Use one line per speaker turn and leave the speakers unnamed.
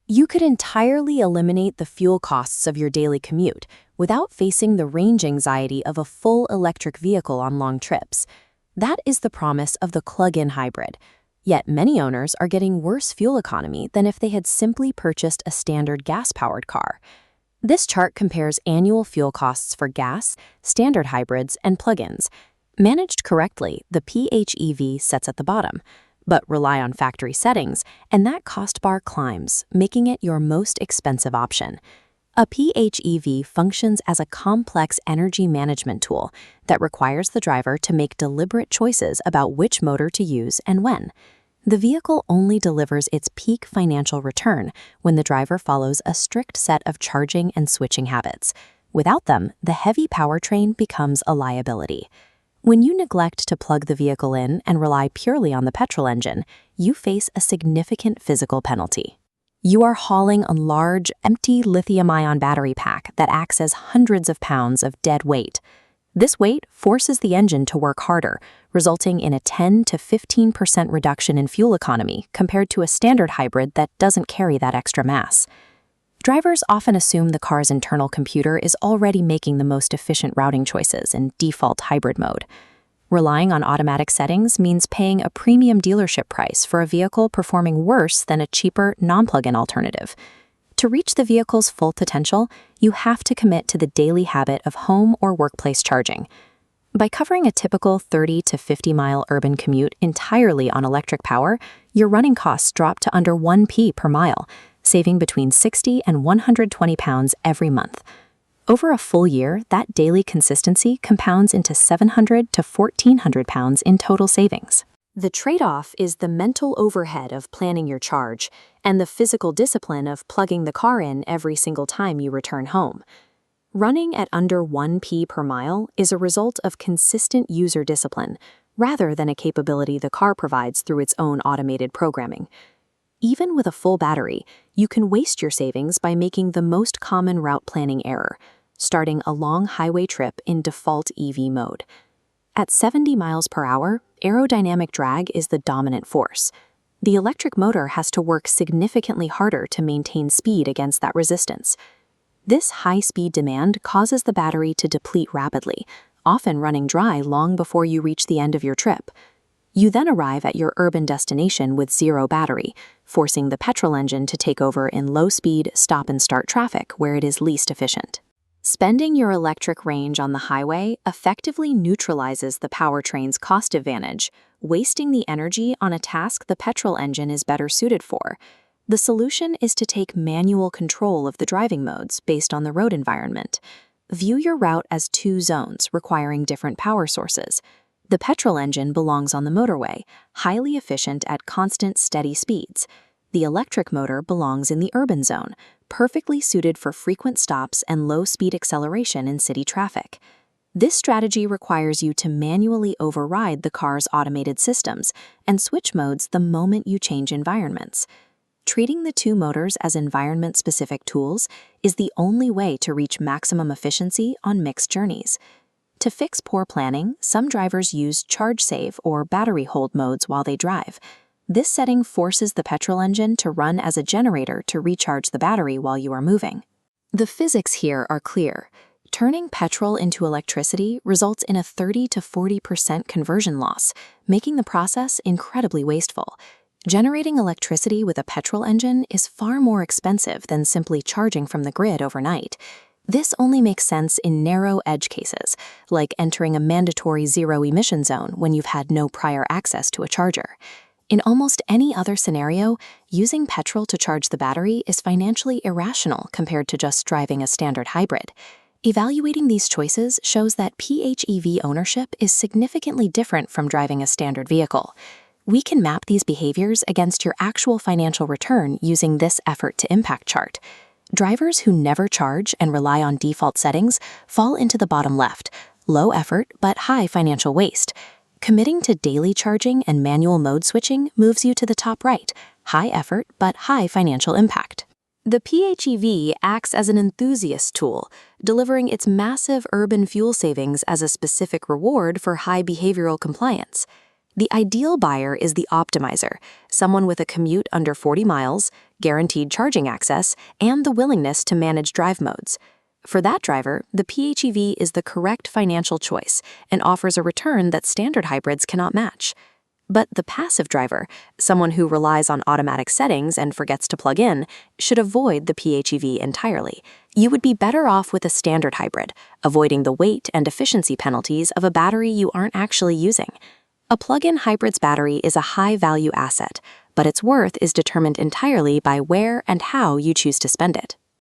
You could entirely eliminate the fuel costs of your daily commute without facing the range anxiety of a full electric vehicle on long trips. That is the promise of the plug-in hybrid. Yet many owners are getting worse fuel economy than if they had simply purchased a standard gas-powered car. This chart compares annual fuel costs for gas, standard hybrids, and plug-ins. Managed correctly, the PHEV sits at the bottom, but rely on factory settings, and that cost bar climbs, making it your most expensive option. A PHEV functions as a complex energy management tool that requires the driver to make deliberate choices about which motor to use and when. The vehicle only delivers its peak financial return when the driver follows a strict set of charging and switching habits. Without them, the heavy powertrain becomes a liability. When you neglect to plug the vehicle in and rely purely on the petrol engine, you face a significant physical penalty. You are hauling a large, empty lithium-ion battery pack that acts as hundreds of pounds of dead weight. This weight forces the engine to work harder, resulting in a 10 to 15% reduction in fuel economy compared to a standard hybrid that doesn't carry that extra mass. Drivers often assume the car's internal computer is already making the most efficient routing choices in default hybrid mode. Relying on automatic settings means paying a premium dealership price for a vehicle performing worse than a cheaper, non-plug-in alternative. To reach the vehicle's full potential, you have to commit to the daily habit of home or workplace charging. By covering a typical 30 to 50-mile urban commute entirely on electric power, your running costs drop to under 1p per mile, saving between 60 and 120 pounds every month. Over a full year, that daily consistency compounds into 700 to 1,400 pounds in total savings. The trade-off is the mental overhead of planning your charge and the physical discipline of plugging the car in every single time you return home. Running at under 1p per mile is a result of consistent user discipline, rather than a capability the car provides through its own automated programming. Even with a full battery, you can waste your savings by making the most common route planning error, starting a long highway trip in default EV mode. At 70 miles per hour, aerodynamic drag is the dominant force. The electric motor has to work significantly harder to maintain speed against that resistance. This high-speed demand causes the battery to deplete rapidly, often running dry long before you reach the end of your trip. You then arrive at your urban destination with zero battery, forcing the petrol engine to take over in low-speed stop-and-start traffic where it is least efficient. Spending your electric range on the highway effectively neutralizes the powertrain's cost advantage, wasting the energy on a task the petrol engine is better suited for. The solution is to take manual control of the driving modes based on the road environment. View your route as two zones requiring different power sources. The petrol engine belongs on the motorway, highly efficient at constant, steady speeds. The electric motor belongs in the urban zone, perfectly suited for frequent stops and low-speed acceleration in city traffic. This strategy requires you to manually override the car's automated systems and switch modes the moment you change environments. Treating the two motors as environment-specific tools is the only way to reach maximum efficiency on mixed journeys. To fix poor planning, some drivers use charge save or battery hold modes while they drive. This setting forces the petrol engine to run as a generator to recharge the battery while you are moving. The physics here are clear. Turning petrol into electricity results in a 30 to 40% conversion loss, making the process incredibly wasteful. Generating electricity with a petrol engine is far more expensive than simply charging from the grid overnight. This only makes sense in narrow edge cases, like entering a mandatory zero-emission zone when you've had no prior access to a charger. In almost any other scenario, using petrol to charge the battery is financially irrational compared to just driving a standard hybrid. Evaluating these choices shows that PHEV ownership is significantly different from driving a standard vehicle. We can map these behaviors against your actual financial return using this effort to impact chart. Drivers who never charge and rely on default settings fall into the bottom left, low effort but high financial waste. Committing to daily charging and manual mode switching moves you to the top right, high effort but high financial impact. The PHEV acts as an enthusiast tool, delivering its massive urban fuel savings as a specific reward for high behavioral compliance. The ideal buyer is the optimizer, someone with a commute under 40 miles, guaranteed charging access, and the willingness to manage drive modes. For that driver, the PHEV is the correct financial choice and offers a return that standard hybrids cannot match. But the passive driver, someone who relies on automatic settings and forgets to plug in, should avoid the PHEV entirely. You would be better off with a standard hybrid, avoiding the weight and efficiency penalties of a battery you aren't actually using. A plug-in hybrid's battery is a high-value asset, but its worth is determined entirely by where and how you choose to spend it.